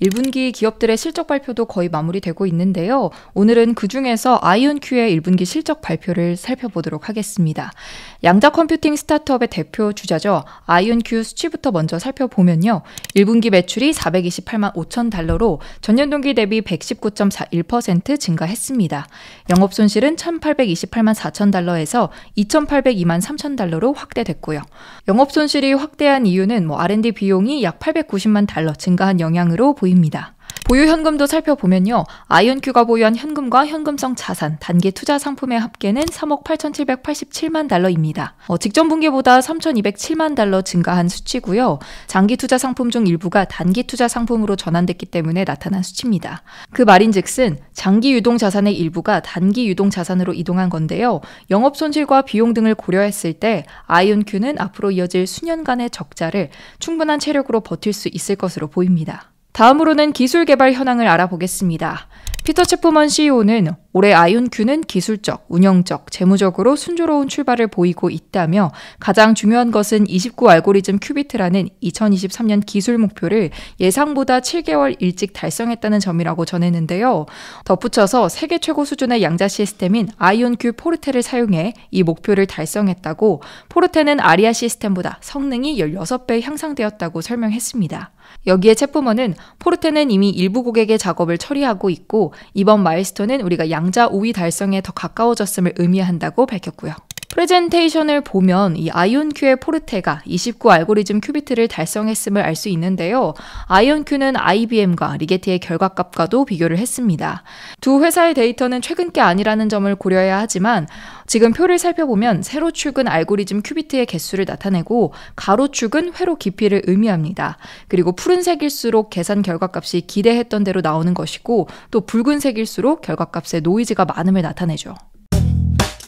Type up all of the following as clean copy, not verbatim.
1분기 기업들의 실적 발표도 거의 마무리되고 있는데요. 오늘은 그중에서 아이온큐의 1분기 실적 발표를 살펴보도록 하겠습니다. 양자 컴퓨팅 스타트업의 대표 주자죠. 아이온큐 수치부터 먼저 살펴보면요. 1분기 매출이 428만 5천 달러로 전년 동기 대비 119.41% 증가했습니다. 영업 손실은 1,828만 4천 달러에서 2,802만 3천 달러로 확대됐고요. 영업 손실이 확대한 이유는 R&D 비용이 약 890만 달러 증가한 영향으로 보입니다. 보유 현금도 살펴보면요. 아이온큐가 보유한 현금과 현금성 자산, 단기 투자 상품의 합계는 3억 8,787만 달러입니다. 직전 분기보다 3,207만 달러 증가한 수치고요. 장기 투자 상품 중 일부가 단기 투자 상품으로 전환됐기 때문에 나타난 수치입니다. 그 말인즉슨 장기 유동 자산의 일부가 단기 유동 자산으로 이동한 건데요. 영업 손실과 비용 등을 고려했을 때 아이온큐는 앞으로 이어질 수년간의 적자를 충분한 체력으로 버틸 수 있을 것으로 보입니다. 다음으로는 기술 개발 현황을 알아보겠습니다. 피터 채프먼 CEO는 올해 아이온큐는 기술적, 운영적, 재무적으로 순조로운 출발을 보이고 있다며 가장 중요한 것은 29 알고리즘 큐비트라는 2023년 기술 목표를 예상보다 7개월 일찍 달성했다는 점이라고 전했는데요. 덧붙여서 세계 최고 수준의 양자 시스템인 아이온큐 포르테를 사용해 이 목표를 달성했다고, 포르테는 아리아 시스템보다 성능이 16배 향상되었다고 설명했습니다. 여기에 채프먼은 포르테는 이미 일부 고객의 작업을 처리하고 있고 이번 마일스톤은 우리가 양자 우위 달성에 더 가까워졌음을 의미한다고 밝혔고요. 프레젠테이션을 보면 이 아이온큐의 포르테가 29 알고리즘 큐비트를 달성했음을 알 수 있는데요. 아이온큐는 IBM과 리게티의 결과값과도 비교를 했습니다. 두 회사의 데이터는 최근 게 아니라는 점을 고려해야 하지만 지금 표를 살펴보면 세로축은 알고리즘 큐비트의 개수를 나타내고 가로축은 회로 깊이를 의미합니다. 그리고 푸른색일수록 계산 결과값이 기대했던 대로 나오는 것이고 또 붉은색일수록 결과값에 노이즈가 많음을 나타내죠.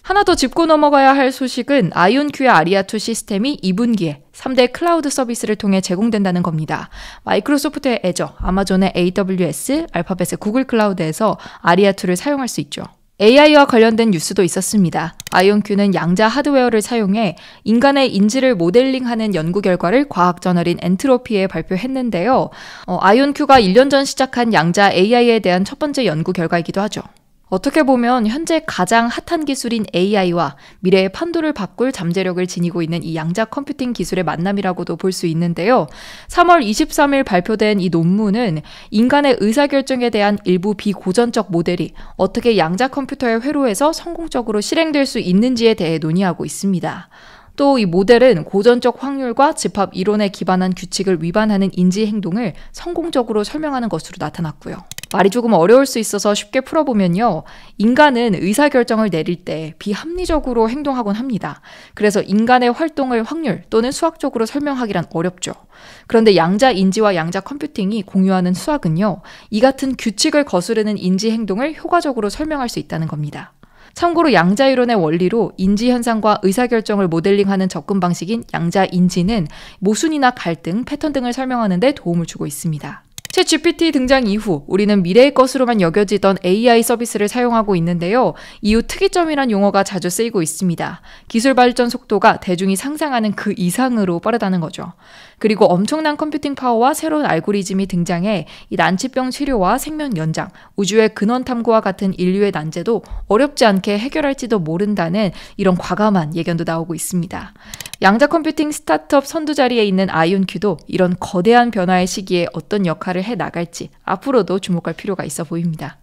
하나 더 짚고 넘어가야 할 소식은 아이온큐의 아리아2 시스템이 2분기에 3대 클라우드 서비스를 통해 제공된다는 겁니다. 마이크로소프트의 애저, 아마존의 AWS, 알파벳의 구글 클라우드에서 아리아2를 사용할 수 있죠. AI와 관련된 뉴스도 있었습니다. 아이온큐는 양자 하드웨어를 사용해 인간의 인지를 모델링하는 연구 결과를 과학저널인 엔트로피에 발표했는데요. 아이온큐가 1년 전 시작한 양자 AI에 대한 첫 번째 연구 결과이기도 하죠. 어떻게 보면 현재 가장 핫한 기술인 AI와 미래의 판도를 바꿀 잠재력을 지니고 있는 이 양자 컴퓨팅 기술의 만남이라고도 볼 수 있는데요. 3월 23일 발표된 이 논문은 인간의 의사결정에 대한 일부 비고전적 모델이 어떻게 양자 컴퓨터의 회로에서 성공적으로 실행될 수 있는지에 대해 논의하고 있습니다. 또 이 모델은 고전적 확률과 집합 이론에 기반한 규칙을 위반하는 인지 행동을 성공적으로 설명하는 것으로 나타났고요. 말이 조금 어려울 수 있어서 쉽게 풀어보면요. 인간은 의사결정을 내릴 때 비합리적으로 행동하곤 합니다. 그래서 인간의 활동을 확률 또는 수학적으로 설명하기란 어렵죠. 그런데 양자 인지와 양자 컴퓨팅이 공유하는 수학은요. 이 같은 규칙을 거스르는 인지 행동을 효과적으로 설명할 수 있다는 겁니다. 참고로 양자이론의 원리로 인지현상과 의사결정을 모델링하는 접근 방식인 양자인지는 모순이나 갈등, 패턴 등을 설명하는 데 도움을 주고 있습니다. 챗GPT 등장 이후 우리는 미래의 것으로만 여겨지던 AI 서비스를 사용하고 있는데요. 이후 특이점이란 용어가 자주 쓰이고 있습니다. 기술 발전 속도가 대중이 상상하는 그 이상으로 빠르다는 거죠. 그리고 엄청난 컴퓨팅 파워와 새로운 알고리즘이 등장해 이 난치병 치료와 생명 연장, 우주의 근원 탐구와 같은 인류의 난제도 어렵지 않게 해결할지도 모른다는 이런 과감한 예견도 나오고 있습니다. 양자 컴퓨팅 스타트업 선두 자리에 있는 아이온큐도 이런 거대한 변화의 시기에 어떤 역할을 해 나갈지 앞으로도 주목할 필요가 있어 보입니다.